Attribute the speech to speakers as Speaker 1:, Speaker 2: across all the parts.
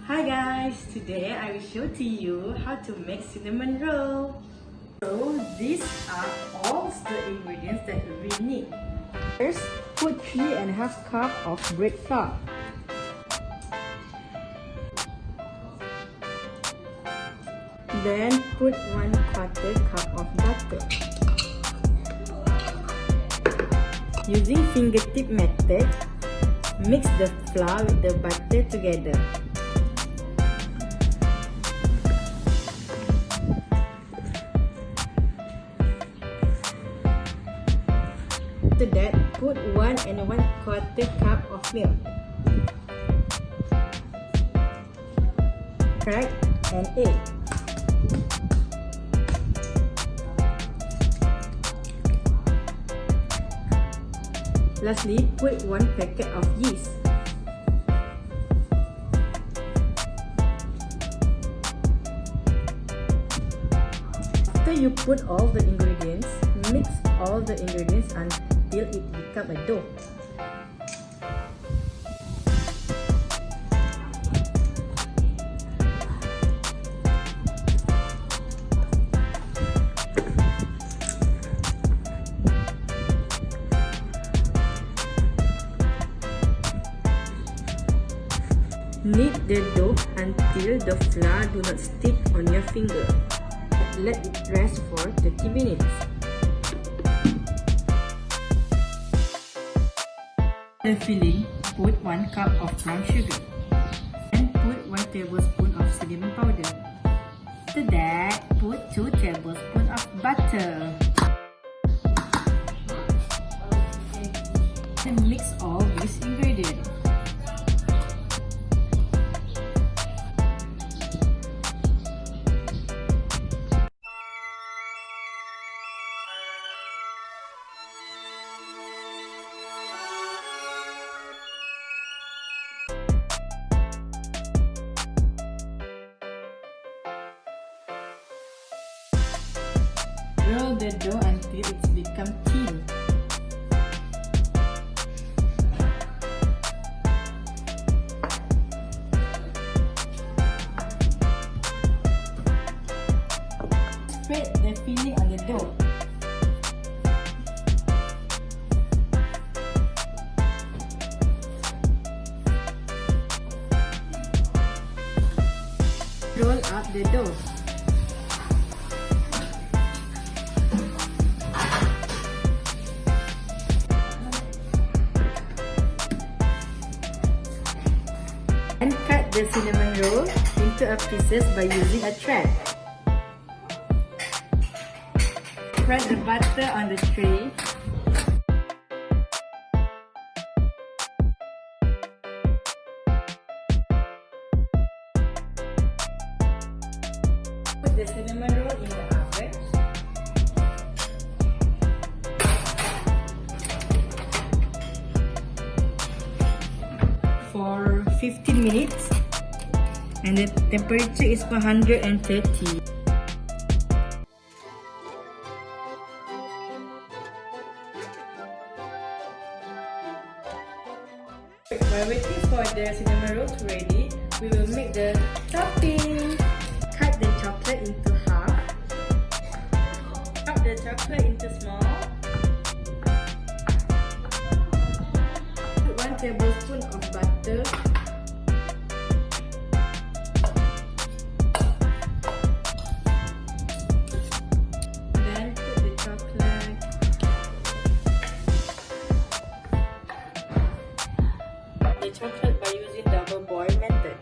Speaker 1: Hi guys, today I will show to you how to make cinnamon roll. So these are all the ingredients that we need. First, put 3.5 cup of bread flour. Then put 1/4 cup of butter. Using fingertip method, mix the flour with the butter together. After that, put 1 1/4 cup of milk. Crack an egg. Lastly, put 1 packet of yeast. After you put all the ingredients, mix all the ingredients until it becomes a dough. Knead the dough until the flour do not stick on your finger. Let it rest for 30 minutes. The filling, put 1 cup of brown sugar and put 1 tablespoon of cinnamon powder. After that, put 2 tablespoons of butter. And mix all these ingredients. Roll the dough until it's become thin. Spread the filling on the dough. Roll up the dough. And cut the cinnamon roll into pieces by using a thread. Spread the butter on the tray. Put the cinnamon roll in the oven. For 15 minutes, and the temperature is 130. While waiting for the cinnamon roll to ready, we will make the topping. Cut the chocolate into half. Chop the chocolate into small. Put 1 tablespoon of butter. Then put the chocolate. The chocolate by using double boil method.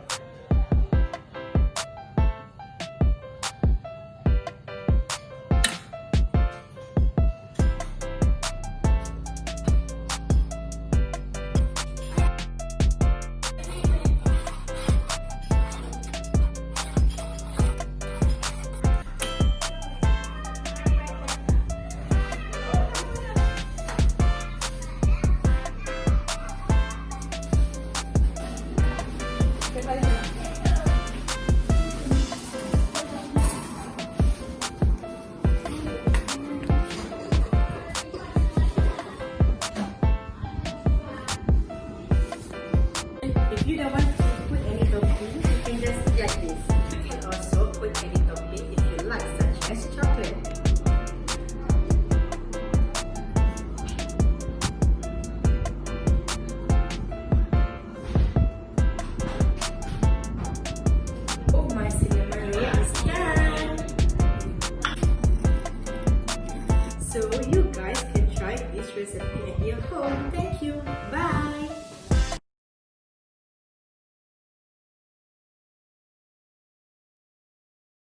Speaker 1: recipe at your home. Thank you. Bye.